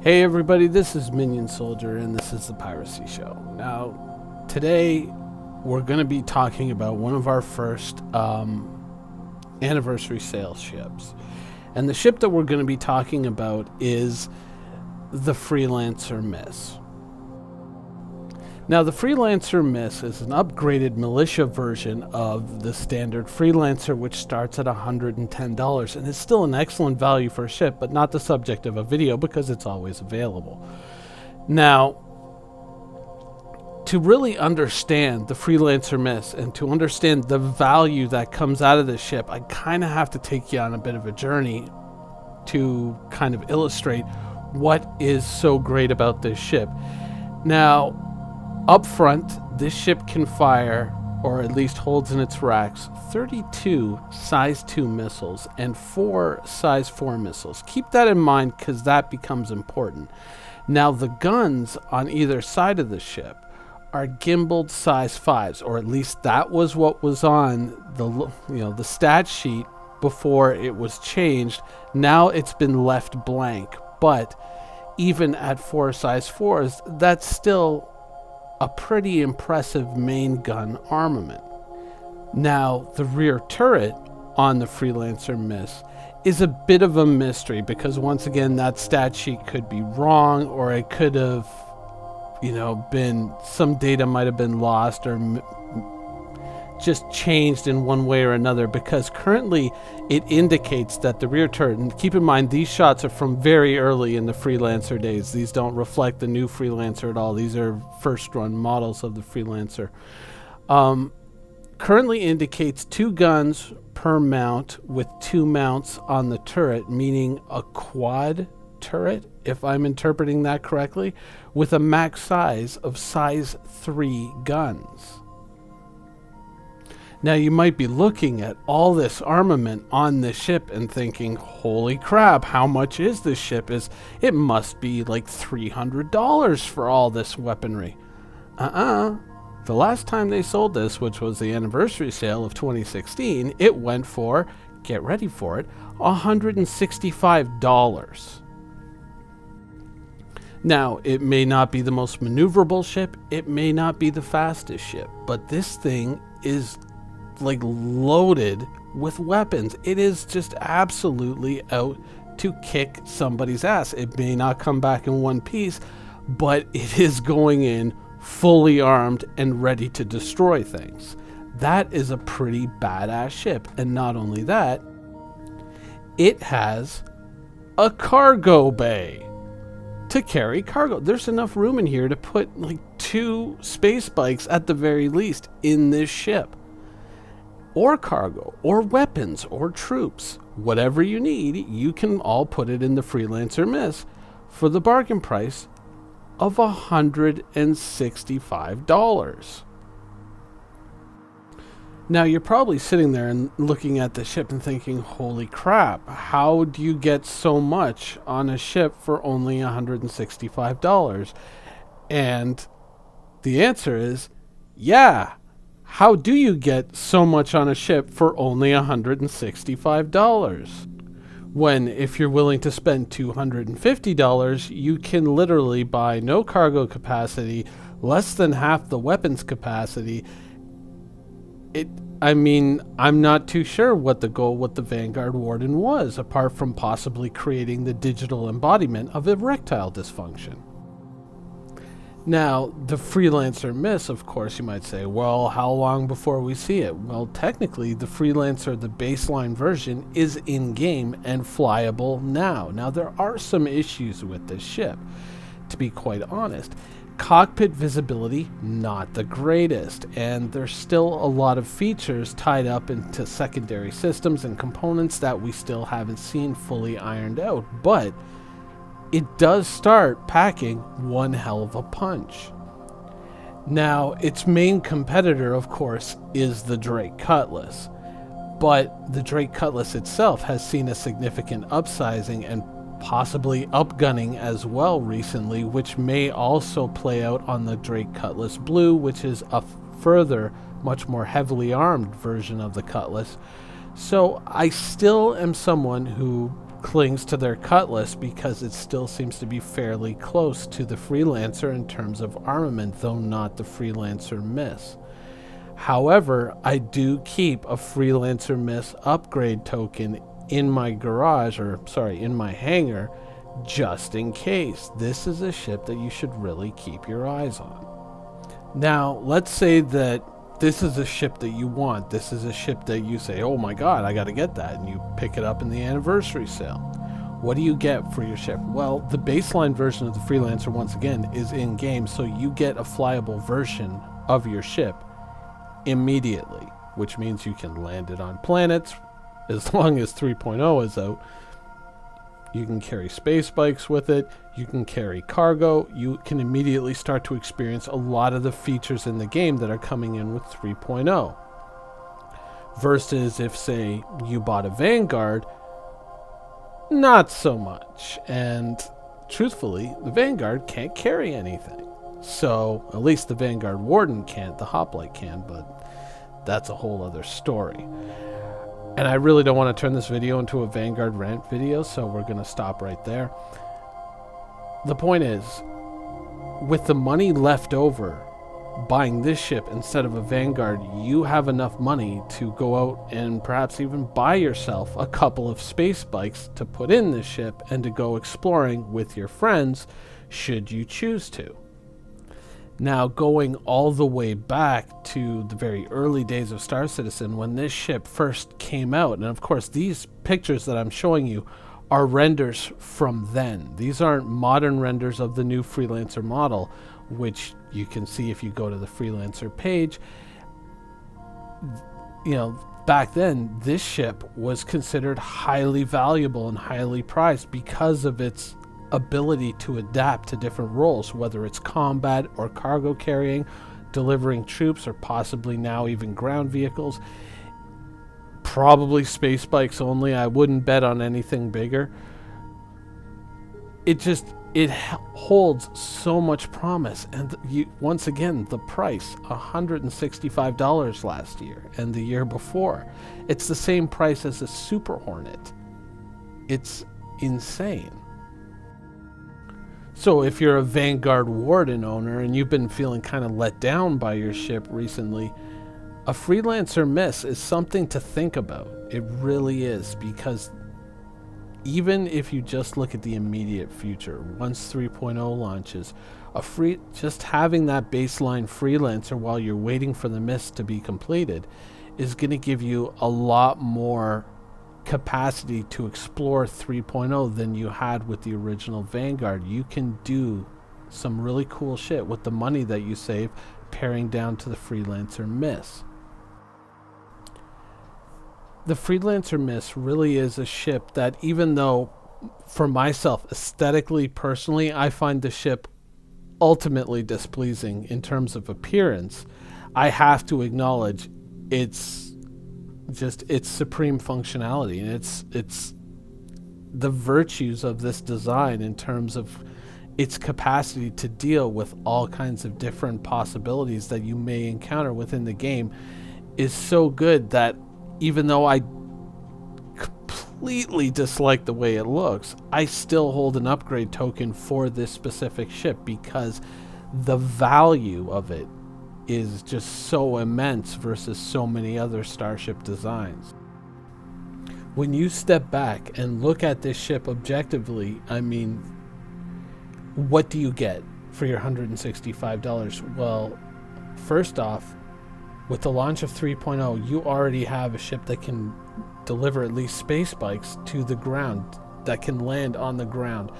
Hey everybody, this is Minion Soldier and this is the Piracy Show. Now, today we're going to be talking about one of our first anniversary sales ships. And the ship that we're going to be talking about is the Freelancer Miss. Now, the Freelancer Miss is an upgraded militia version of the standard Freelancer, which starts at $110, and is still an excellent value for a ship, but not the subject of a video because it's always available. Now, to really understand the Freelancer Miss and to understand the value that comes out of this ship, I kind of have to take you on a bit of a journey to kind of illustrate what is so great about this ship. Now, up front, this ship can fire, or at least holds in its racks, 32 size 2 missiles and 4 size 4 missiles. Keep that in mind because that becomes important. Now, the guns on either side of the ship are gimbaled size 5s, or at least that was what was on the stat sheet before it was changed. Now it's been left blank, but even at 4 size 4s, that's still a pretty impressive main gun armament. Now, the rear turret on the Freelancer Miss is a bit of a mystery because once again that stat sheet could be wrong, or it could have been, some data might have been lost or just changed in one way or another, because currently it indicates that the rear turret, and keep in mind these shots are from very early in the Freelancer days, these don't reflect the new Freelancer at all, these are first run models of the Freelancer, currently indicates 2 guns per mount with 2 mounts on the turret, meaning a quad turret, if I'm interpreting that correctly, with a max size of size 3 guns. Now, you might be looking at all this armament on this ship and thinking, holy crap, how much is this ship? It must be like $300 for all this weaponry. The last time they sold this, which was the anniversary sale of 2016, it went for, get ready for it, $165. Now, it may not be the most maneuverable ship, it may not be the fastest ship, but this thing is like loaded with weapons. It is just absolutely out to kick somebody's ass. It may not come back in one piece, but it is going in fully armed and ready to destroy things. That is a pretty badass ship. And not only that, it has a cargo bay to carry cargo. There's enough room in here to put like 2 space bikes at the very least in this ship, or cargo, or weapons, or troops. Whatever you need, you can all put it in the Freelancer Miss for the bargain price of $165. Now, you're probably sitting there and looking at the ship and thinking, holy crap, how do you get so much on a ship for only $165? And the answer is, yeah. How do you get so much on a ship for only $165? When, if you're willing to spend $250, you can literally buy no cargo capacity, less than half the weapons capacity. I'm not too sure what the goal with the Vanguard Warden was, apart from possibly creating the digital embodiment of erectile dysfunction. Now, the Freelancer Miss, of course, you might say, well, how long before we see it? Well, technically, the Freelancer, the baseline version, is in-game and flyable now. Now, there are some issues with this ship, to be quite honest. Cockpit visibility, not the greatest, and there's still a lot of features tied up into secondary systems and components that we still haven't seen fully ironed out, but it does start packing one hell of a punch. Now, its main competitor, of course, is the Drake Cutlass, but the Drake Cutlass itself has seen a significant upsizing and possibly upgunning as well recently, which may also play out on the Drake Cutlass Blue, which is a further, much more heavily armed version of the Cutlass. So I still am someone who clings to their cutlass because it still seems to be fairly close to the Freelancer in terms of armament, though not the Freelancer Miss. However, I do keep a Freelancer Miss upgrade token in my garage, or sorry, in my hangar, just in case. This is a ship that you should really keep your eyes on. Now, let's say that this is a ship that you want. This is a ship that you say, oh my god, I gotta get that, and you pick it up in the anniversary sale. What do you get for your ship? Well, the baseline version of the Freelancer, once again, is in-game, so you get a flyable version of your ship immediately, which means you can land it on planets as long as 3.0 is out. You can carry space bikes with it, you can carry cargo, you can immediately start to experience a lot of the features in the game that are coming in with 3.0. Versus if, say, you bought a Vanguard, not so much. And truthfully, the Vanguard can't carry anything. So, at least the Vanguard Warden can't, the Hoplite can, but that's a whole other story. And I really don't want to turn this video into a Vanguard rant video, so we're going to stop right there. The point is, with the money left over buying this ship instead of a Vanguard, you have enough money to go out and perhaps even buy yourself a couple of space bikes to put in this ship and to go exploring with your friends, should you choose to. Now, going all the way back to the very early days of Star Citizen, when this ship first came out, and of course these pictures that I'm showing you are renders from then. These aren't modern renders of the new Freelancer model, which you can see if you go to the Freelancer page. You know, back then, this ship was considered highly valuable and highly prized because of its ability to adapt to different roles, whether it's combat or cargo carrying, delivering troops, or possibly now even ground vehicles. Probably space bikes only. I wouldn't bet on anything bigger. It holds so much promise. And once again, the price, $165 last year and the year before. It's the same price as a Super Hornet. It's insane. So if you're a Vanguard Warden owner and you've been feeling kind of let down by your ship recently, a Freelancer Miss is something to think about. It really is, because even if you just look at the immediate future, once 3.0 launches, just having that baseline Freelancer while you're waiting for the Miss to be completed is going to give you a lot more capacity to explore 3.0 than you had with the original Vanguard. You can do some really cool shit with the money that you save paring down to the Freelancer Miss. The Freelancer Miss really is a ship that, even though for myself aesthetically, personally, I find the ship ultimately displeasing in terms of appearance, I have to acknowledge its supreme functionality, and it's the virtues of this design in terms of its capacity to deal with all kinds of different possibilities that you may encounter within the game is so good that even though I completely dislike the way it looks, I still hold an upgrade token for this specific ship because the value of it is just so immense versus so many other Starship designs. When you step back and look at this ship objectively, I mean, what do you get for your $165? Well, first off, with the launch of 3.0, you already have a ship that can deliver at least space bikes to the ground, that can land on the ground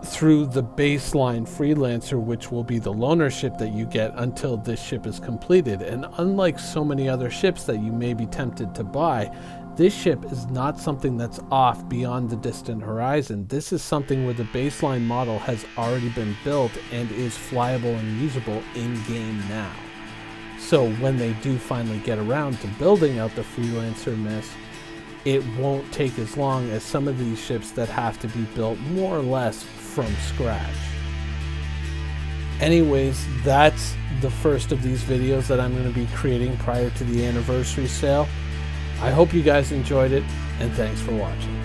through the baseline Freelancer, which will be the loaner ship that you get until this ship is completed. And unlike so many other ships that you may be tempted to buy, this ship is not something that's off beyond the distant horizon. This is something where the baseline model has already been built and is flyable and usable in-game now. So when they do finally get around to building out the Freelancer Miss, it won't take as long as some of these ships that have to be built more or less from scratch. Anyways, that's the first of these videos that I'm going to be creating prior to the anniversary sale. I hope you guys enjoyed it, and thanks for watching.